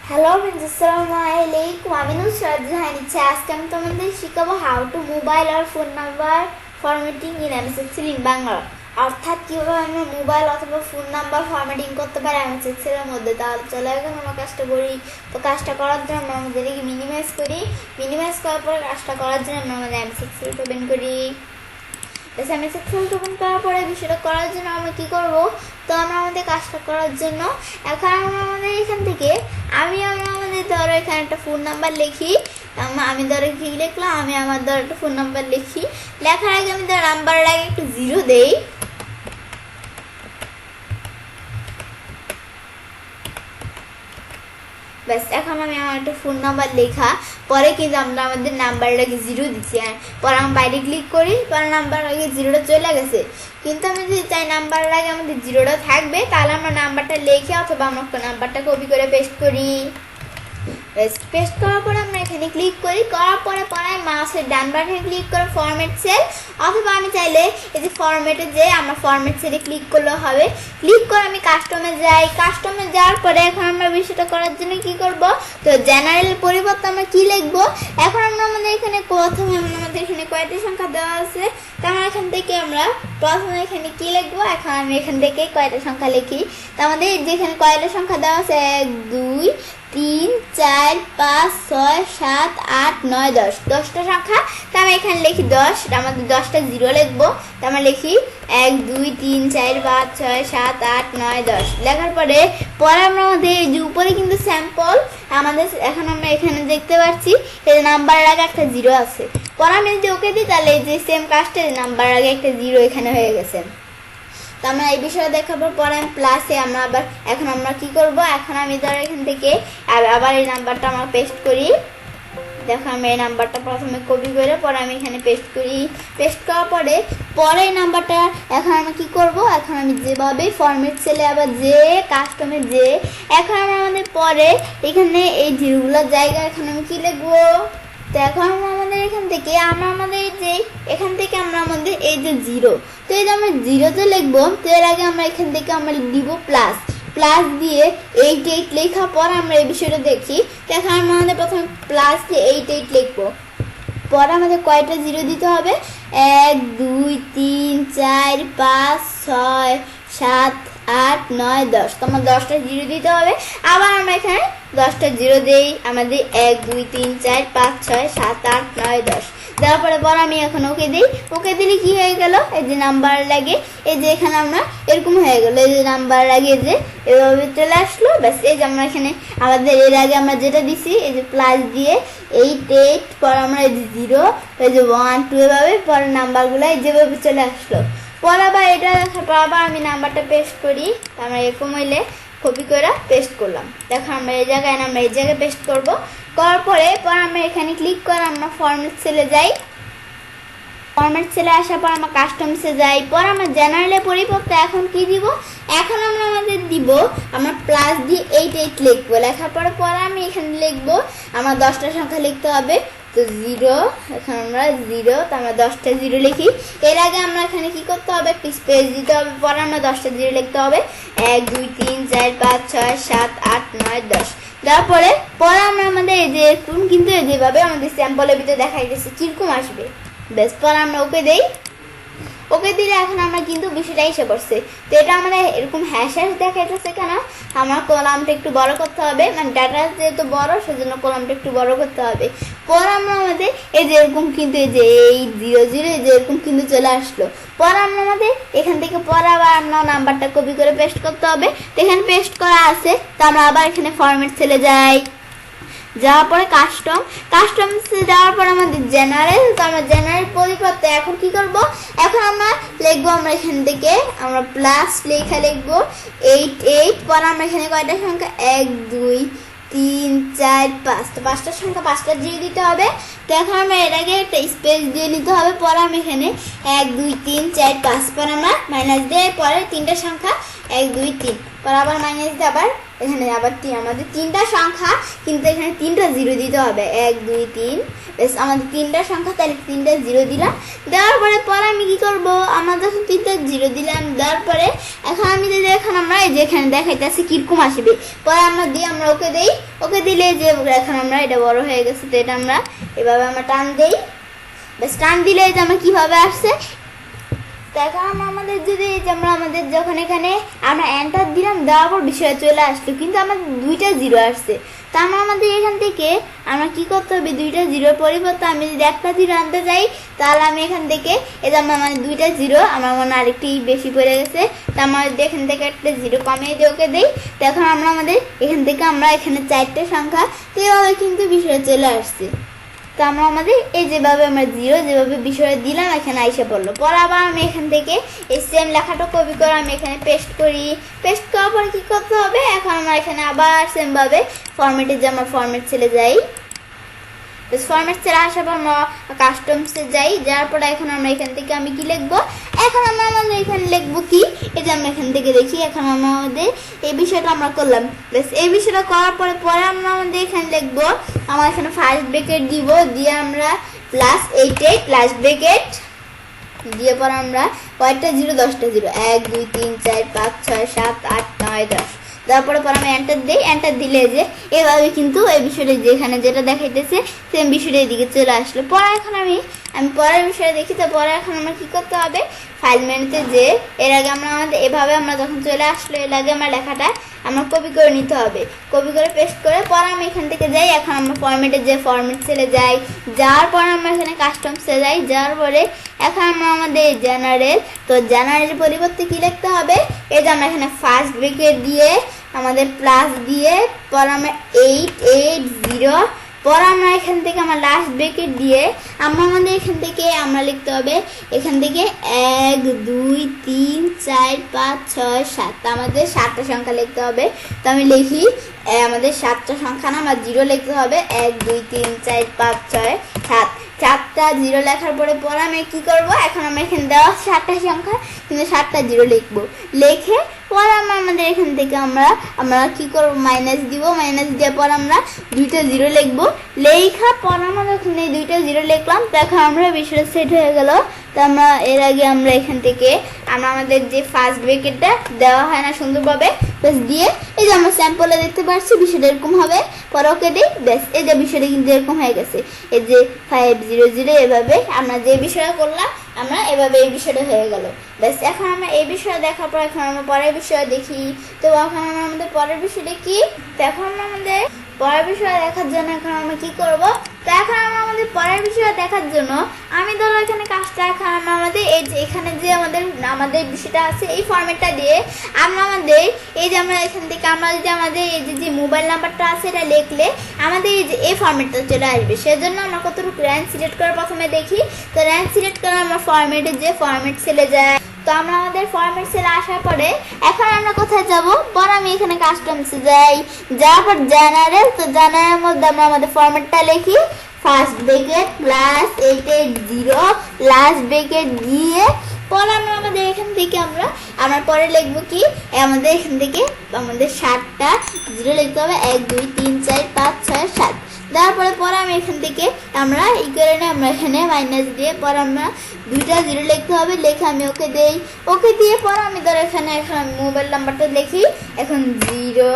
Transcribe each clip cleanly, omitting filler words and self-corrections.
Hello friends, Assalamualaikum. আমি নুসরাত জাহান ইচ্ছে আজকে আমি তোমাদের শিখাবো হাউ টু মোবাইল আর phone number formatting in MS Excel in Bangla. অর্থাৎ কিভাবে আমরা মোবাইল অথবা ফোন নাম্বার ফরম্যাটিং করতে পারি এমএস এক্সেলের মধ্যে। তাহলে চলে এখন আমরা কাজটা করি। তো কাজটা করার জন্য আমরা আমাদেরকে মিনিমাইজ করি। মিনিমাইজ করার পরে কাজটা করার জন্য আমরা আমাদের এমএস এক্সেল ওপেন করি। এমএস এক্সেল ওপেন করার পরে বিষয়টা করার জন্য আমরা কি করব, তো আমরা আমাদের কাজটা করার জন্য এখন আমরা আমাদের এখান থেকে আমরা আমাদের ধরো এখানে একটা ফোন নাম্বার লিখি। আমি ধরো কি লিখলাম, আমি আমার ধরো একটা ফোন নাম্বার লিখি। লেখার আগে আমি ধরো নাম্বারের আগে একটু 0 দেই। ব্যাস, এখন আমি আমার একটা ফোন নাম্বার লেখা পরে কিন্তু আমরা আমাদের নাম্বারটাকে 0 দিচ্ছি। পরে আমি বাইরে ক্লিক করি, পরে নাম্বার আগে 0টা চলে গেছে। কিন্তু আমি যদি চাই নাম্বারের আগে আমাদের 0টা থাকবে, তাহলে আমরা নাম্বারটা লিখে অথবা আমরা নাম্বারটা কপি করে পেস্ট করি। পেস্ট করার পরে আমরা এখানে ক্লিক করি। করার পরে মাউসের ডান বাটনে ক্লিক করে ফরম্যাট সেল, অথবা আমি চাইলে এই যে ফরম্যাটে যে আমরা ফরম্যাট সেলে ক্লিক করলে হবে। ক্লিক করে আমি কাস্টমে যাই। কাস্টমে যাওয়ার পরে এখন আমরা বিষয়টা করার জন্য কি করব, তো জেনারেল পরিবর্তে আমরা কি লিখবো। এখন আমরা আমাদের এখানে প্রথমে আমাদের এখানে কয়টি সংখ্যা দেওয়া আছে, তো আমরা এখান থেকে আমরা প্রথমে এখানে কি লিখবো। এখন আমি এখান থেকে কয়টা সংখ্যা লিখি। তো আমাদের যেখানে কয়টা সংখ্যা দেওয়া আছে 1 2 3 4 5 6 7 8 9 10, 10টা সংখ্যা। তো আমি এখানে লিখি 10, আমাদের 10টা 0 লিখবো। তো আমরা লিখি 1 2 3 4 5 6 7 8 9 10। লেখার পরে আমরা আমাদের এই যে উপরে কিন্তু স্যাম্পল আমাদের এখন আমরা এখানে দেখতে পাচ্ছি এই নাম্বারের আগে একটা 0 আছে। পরে আমি যদি ওকে দিই, তাহলে এই যে সেম কাজটা নাম্বারের আগে একটা 0 এখানে হয়ে গেছে। তো আমরা এই বিষয়ে দেখাবার পরে আমি প্লাসে আমরা আবার এখন আমরা কি করব, এখন আমি ধরো এখান থেকে আবার এই নাম্বারটা আমরা পেস্ট করি। দেখো আমি এই নাম্বারটা প্রথমে কপি করে পরে আমি এখানে পেস্ট করি। পেস্ট করার পরে এই নাম্বারটা এখন আমি কি করব, এখন আমি যেভাবে ফরম্যাট সেলে আবার যে কাস্টমে যে এখন আমরা আমাদের পরে এখানে এই জিরোগুলোর জায়গা এখন আমি কি লিখবো। তো এখন আমাদের এখান থেকে আমরা আমাদের যে এখান থেকে আমরা আমাদের এই যে 0, তো এই যে আমরা 0তে লিখবো। তো এর আগে আমরা এখান থেকে আমরা দিব প্লাস দিয়ে 8 লেখার পর আমরা এই বিষয়টা দেখি। তো এখন আমরা আমাদের প্রথমে প্লাস দিয়ে 8 লিখবো। পরে আমাদের কয়টা 0 দিতে হবে, 1 2 3 4 5 6 7 8 9 10। তো আমার 10টা 0 দিতে হবে। আবার আমরা এখানে 10টা 0 দেই। আমাদের 1 2 3 4 5 6 7 8 9 10 দেওয়ার পরে আমি এখন ওকে দিই। ওকে দিলে কি হয়ে গেল, এই যে নাম্বার লাগে এই যে এখানে আমরা এরকম হয়ে গেল, এই যে নাম্বার লাগে যে এভাবে চলে আসলো। ব্যাস, এই যে আমরা এখানে আমাদের এর আগে আমরা যেটা দিছি এই যে প্লাস দিয়ে 8 পরে আমরা এই যে 0 এই যে 1 2 এভাবে পরে নাম্বারগুলো যেভাবে চলে আসলো। পরে আবার এটা দেখার পর আবার আমি নাম্বারটা পেস্ট করি। আমরা এরকম হইলে কপি করে পেস্ট করলাম। দেখো আমরা এই জায়গায় পেস্ট করব। করার পরে আমরা এখানে ক্লিক করে আমরা ফরম্যাট সেলে যাই। ফরম্যাট সেলে আসার পর আমরা কাস্টমসে যাই। পরে আমরা জেনারেলের পরিবর্তে এখন কি দিব, এখন আমরা আমাদের দিব আমরা প্লাস দিয়ে 8 লিখবো। লেখার পরে আমি এখানে লিখবো আমার 10টা সংখ্যা লিখতে হবে। তো 0, এখন আমরা 0, তো আমরা 10টা 0 লিখি। এর আগে আমরা এখানে কি করতে হবে, একটি স্পেস দিতে হবে। পরে আমরা 10টা 0 লিখতে হবে। 1 2 3 4 5 6 7 8 9 10 দেওয়ার পরে আমরা আমাদের এই যে এরকম কিন্তু যেভাবে আমাদের স্যাম্পলের ভিতরে দেখা যাচ্ছে কিরকম আসবে। বেশ, পরে আমরা ওকে দেই। ওকে দিলে এখন আমরা কিন্তু বিষয়টা এসে পড়ছে। তো এটা আমাদের এরকম হ্যাশ দেখাইতেছে কেন, আমার কলামটা একটু বড় করতে হবে, মানে ডাটা যেহেতু বড় সেজন্য কলামটা একটু বড় করতে হবে। পরে আমরা আমাদের এই যে এরকম কিন্তু এই যে এই 0 0 এই যে এরকম কিন্তু চলে আসলো। পরে আমরা আমাদের এখান থেকে পরে আবার আমরা নাম্বারটা কপি করে পেস্ট করতে হবে। তো এখানে পেস্ট করা আছে, তো আমরা আবার এখানে ফরম্যাট সেলে যাই। যাওয়ার পরে কাস্টমসে যাওয়ার পর আমাদের জেনারেল, তো আমরা জেনারেল পরিবর্তে এখন কি করব, এখন আমরা লিখবো আমরা এখান থেকে আমরা প্লাস লিখবো 8 পরে আমরা এখানে কয়টা সংখ্যা 1 2 3 4 5, তো 5টা সংখ্যা 5টা দিয়ে দিতে হবে। তো এখন আমরা এর আগে একটা স্পেস দিয়ে নিতে হবে। পরে আমি এখানে 1 2 3 4 5 পরে আমরা মাইনাস দিয়ে পরে 3টা সংখ্যা 1 2 3 পরে আবার মাইনাস দিয়ে আবার এখানে আবার আমাদের তিনটা সংখ্যা, কিন্তু এখানে তিনটা জিরো দিতে হবে, 1 2 3। বেশ আমাদের তিনটা সংখ্যা, তাহলে তিনটা জিরো দিলাম। দেওয়ার পরে আমি কি করবো, আমরা যখন তিনটা জিরো দিলাম দেওয়ার পরে এখন আমি যদি এখন আমরা এই যে এখানে দেখাইতেছি কিরকম আসবে, পরে আমরা দিয়ে আমরা ওকে দেই। ওকে দিলে যে এখন আমরা এটা বড় হয়ে গেছে, তো এটা আমরা এভাবে আমরা টান দেই। বেশ টান দিলে যে আমরা কিভাবে আসছে, এখন আমাদের যদি আমরা আমাদের যখন এখানে আমরা এন্টার দিলাম, দেওয়ার পর বিষয় চলে আসলো, কিন্তু আমাদের দুইটা জিরো আসছে। তা আমরা আমাদের এখান থেকে আমরা কি করতে হবে, দুইটা জিরোর পরিবর্তে আমি যদি একটা জিরো আনতে যাই, তাহলে আমি এখান থেকে এই যে আমার দুইটা জিরো আমার মনে আরেকটি বেশি পড়ে গেছে, তা আমরা যদি এখান থেকে একটা জিরো কমিয়ে দিয়ে ওকে দিই, তখন আমরা আমাদের এখান থেকে আমরা এখানে চারটে সংখ্যা, তো এভাবে কিন্তু বিষয় চলে আসছে। তো আমরা আমাদের এই যেভাবে আমরা জিরো যেভাবে বিষয়টা দিলাম এখানে আইসা পড়লো। পরে আবার আমি এখান থেকে এই সেম লেখাটা কপি করে আমি এখানে পেস্ট করি। পেস্ট করার পর কী করতে হবে, এখন আমরা এখানে আবার সেমভাবে ফরম্যাটে যে আমার ফরম্যাট চলে যাই। ফরম্যাট ছেড়ে আসার পর আমরা কাস্টমসে যাই, যাওয়ার পরে এখন আমরা এখান থেকে আমি কি লিখবো, এখন আমরা আমাদের এখানে লিখবো কি, এই যে আমরা এখান থেকে দেখি এখন আমরা আমাদের এই বিষয়টা আমরা করলাম। বেশ এই বিষয়টা করার পরে আমরা আমাদের এখানে লিখবো, আমরা এখানে ফার্স্ট ব্রেকেট দিব, দিয়ে আমরা +88 লাস্ট ব্রেকেট দিয়ে পর আমরা কয়েকটা জিরো, 10টা জিরো, 1 2 3 4 5 6 7 8 9 10। তারপরে আমি এন্টার দিই। এন্টার দিলে যে এভাবে কিন্তু এই বিষয়টা যেখানে যেটা দেখাইতেছে সেম বিষয়টা এদিকে চলে আসলো। পরে এখন আমি পরের বিষয়ে দেখি। তো পরে এখন আমরা কি করতে হবে, ফাইল মেনুতে যে এর আগে আমরা আমাদের এভাবে আমরা যখন চলে আসলো এর আগে আমার লেখাটা আমরা কপি করে নিতে হবে, কপি করে পেস্ট করে পরে আমি এখান থেকে যাই। এখন আমরা ফরম্যাটে যে ফরম্যাট চলে যাই, যাওয়ার পর আমরা এখানে কাস্টমসে যাই, যাওয়ার পরে এখন আমরা আমাদের জেনারেল, তো জেনারেল পরিবর্তে কি লিখতে হবে, এই যে আমরা এখানে ফার্স্ট ব্রেকেট দিয়ে আমাদের প্লাস দিয়ে পর আমরা 880, পর আমরা এখান থেকে আমার লাস্ট ব্রেকেট দিয়ে আমরা আমাদের এখান থেকে আমরা লিখতে হবে এখান থেকে 1 2 3 4 5 6 7, আমাদের 7টা সংখ্যা লিখতে হবে। তো আমি লিখি আমাদের 7টা সংখ্যা না, আমার জিরো লিখতে হবে, 1 2 3 4 5 6 7, 7টা জিরো লেখার পরে আমি কি করব, এখন আমরা এখানে দেওয়া 7টা সংখ্যা কিন্তু 7টা জিরো লিখবো, লিখে পর আমরা আমাদের এখান থেকে আমরা কি করব, মাইনাস দিব, মাইনাস দেওয়ার পর আমরা 2টা জিরো লিখবো, লেখা পর আমরা যখন এই 2টা জিরো লিখলাম তখন আমরা বিষয়টা সেট হয়ে গেল। তো আমরা এর আগে আমরা এখান থেকে আমরা আমাদের যে ফার্স্ট ব্রেকেটটা দেওয়া হয় না সুন্দরভাবে বেশ দিয়ে এই যে আমরা স্যাম্পলে দেখতে পাচ্ছি বিষয়টা এরকম হবে, পরে ওকে দিই, বেশ এই যে বিষয়টা কিন্তু এরকম হয়ে গেছে, এই যে 500 এভাবে আমরা যে বিষয়টা করলাম আমরা এভাবে এই বিষয়টা হয়ে গেল। বেশ এখন আমরা এই বিষয়টা দেখার পর এখন আমরা পরের বিষয় দেখি। তো এখন আমরা আমাদের পরের বিষয়টা কি, তো এখন আমরা আমাদের পরের বিষয় দেখার জন্য এখন আমরা কি করব, তো এখন আমরা আমাদের পরের বিষয় দেখার জন্য আমি ধরো এখানে কাজটা এখন আমরা আমাদের এই যে এখানে যে আমাদের বিষয়টা আছে এই ফরম্যাটটা দিয়ে আমরা আমাদের এই যে আমরা এখান থেকে আমরা যদি আমাদের এই যে মোবাইল নাম্বারটা আছে এটা লিখলে আমাদের এই যে এই ফরম্যাটটা চলে আসবে। সেজন্য আমরা কতটুকু র্যাঙ্ক সিলেক্ট করে প্রথমে দেখি, তো র্যাঙ্ক সিলেক্ট করে আমরা ফরম্যাটে যে ফরম্যাট চলে যায়। তো আমরা আমাদের ফরম্যাট সেলে আসার পরে এখন আমরা কোথায় যাব, পর আমি এখানে কাস্টমসে যাই, যাওয়ার পর জেনারেল, তো জেনারেলের মধ্যে আমরা আমাদের ফরম্যাটটা লিখি, ফার্স্ট ব্রেকেট +880 লাস্ট ব্রেকেট দিয়ে পর আমরা আমাদের এখান থেকে আমরা পরে লিখবো কি, আমাদের এখান থেকে আমাদের 7টা জিরো লিখতে হবে, 1 2 3 4 5 6 7, তারপরে আমি এখান থেকে আমরা এই করে নিয়ে আমরা এখানে মাইনাস দিয়ে পর আমরা 2টা জিরো লিখতে হবে, লিখে আমি ওকে দেই, ওকে দিয়ে পর আমি ধর এখানে এখন মোবাইল নাম্বারটা লিখি, এখন 0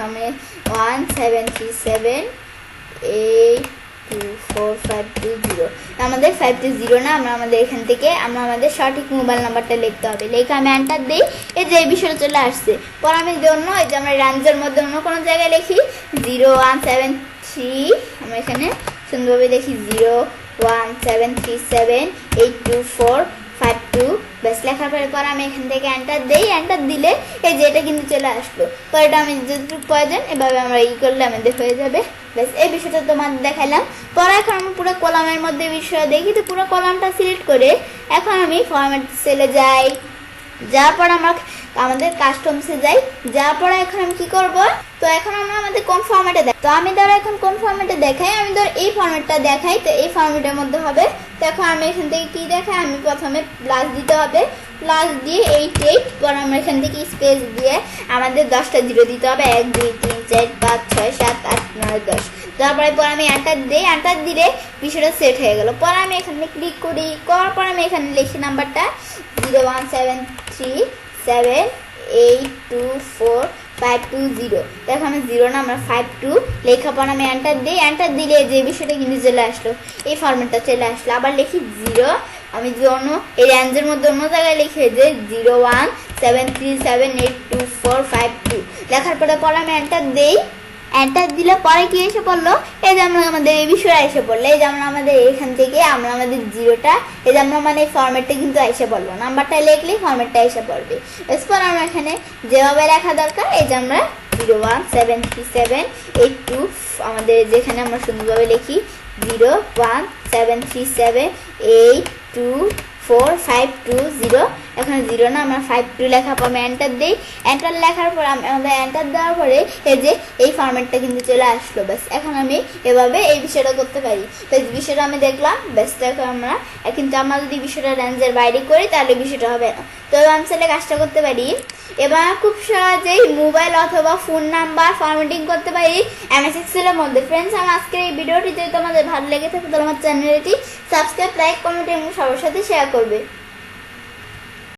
আমি 172782452 আমাদের 520 না, আমরা আমাদের এখান থেকে আমরা আমাদের সঠিক মোবাইল নাম্বারটা লিখতে হবে, লিখে আমি এন্টার দিই, এই যে এই বিষয়টা চলে আসছে। পর আমি অন্য এই যে আমরা রেঞ্জের মধ্যে অন্য কোনো জায়গায় লিখি 0173, আমরা এখানে সুন্দরভাবে দেখি 017378245 বেশ লেখার পরে আমি এখান থেকে এন্টার দিই, এন্টার দিলে এই যে এটা কিন্তু চলে আসলো। পরেটা আমি যতটুকু প্রয়োজন এভাবে আমরা করলে আমাদের হয়ে যাবে। বেশ এই বিষয়টা তোমাদের দেখালাম। পরে এখন আমি পুরো কলামের মধ্যে বিষয় দেখি, তো পুরো কলামটা সিলেক্ট করে এখন আমি ফরম্যাট সেলে যাই, যাওয়ার পর আমরা তো আমাদের কাস্টমসে যাই, যাওয়ার পরে এখন আমি কি করব, তো এখন আমরা আমাদের কোন ফরম্যাটে দেখ, তো আমি ধরো এখন কোন ফরম্যাটে দেখাই, আমি ধরো এই ফরম্যাটটা দেখাই, তো এই ফরম্যাটের মধ্যে হবে। তো এখন আমি এখান থেকে কি দেখাই, আমি প্রথমে প্লাস দিতে হবে, প্লাস দিয়ে 8 পর আমরা এখান থেকে স্পেস দিয়ে আমাদের 10টা জিরো দিতে হবে, 1 2 3 4 5 6 7 8 9 10। তারপরে পর আমি এন্টার দিই, এন্টার দিলে বিষয়টা সেট হয়ে গেল। পর আমি এখানে ক্লিক করি, করার পর আমি এখানে লিখি নাম্বারটা 01737824520। দেখো আমি 0 না, আমরা 52 লেখার পর আমি এন্টার দিই, এন্টার দিলে যে বিষয়টা কিন্তু চলে আসলো, এই ফরম্যাটটা চলে আসলো। আবার লিখি 0, আমি অন্য এই রেঞ্জের মধ্যে অন্য জায়গায় লিখে যে 01737824520 লেখার পরে আমি এন্টার দিই, এন্টার দিলে পরে কি এসে পড়লো, এই যে আমরা আমাদের এই বিষয়টা এসে পড়লো, এই যে আমরা আমাদের এখান থেকে আমরা আমাদের জিরোটা, এই যে আমরা মানে ফরম্যাটটা কিন্তু এসে পড়লো, নাম্বারটা লিখলেই ফরম্যাটটা এসে পড়বে। এরপর আমরা এখানে যেভাবে লেখা দরকার, এই যে আমরা 0173782 আমাদের যেখানে আমরা সুন্দরভাবে লিখি 01737824520। এখানে 0 না, আমরা 52 লেখার পর আমি এন্টার দিই, এন্টার লেখার পর আমাদের এন্টার দেওয়ার পরে এই যে এই ফরম্যাটটা কিন্তু চলে আসলো। ব্যাস এখন আমি এভাবে এই বিষয়টা করতে পারি। তো এই বিষয়টা আমি দেখলাম, ব্যাস দেখো আমরা কিন্তু আমরা যদি বিষয়টা রেঞ্জের বাইরে করি তাহলে বিষয়টা হবে না। তো আমি চাইলে কাজটা করতে পারি। এবার খুব সহজেই মোবাইল অথবা ফোন নাম্বার ফরম্যাটিং করতে পারি এমএস এক্সেলের মধ্যে। ফ্রেন্ডস, আমার আজকের এই ভিডিওটি যদি তোমাদের ভালো লেগে থাকে তাহলে আমার চ্যানেলটি সাবস্ক্রাইব, লাইক, কমেন্ট এবং সবার সাথে শেয়ার করবে।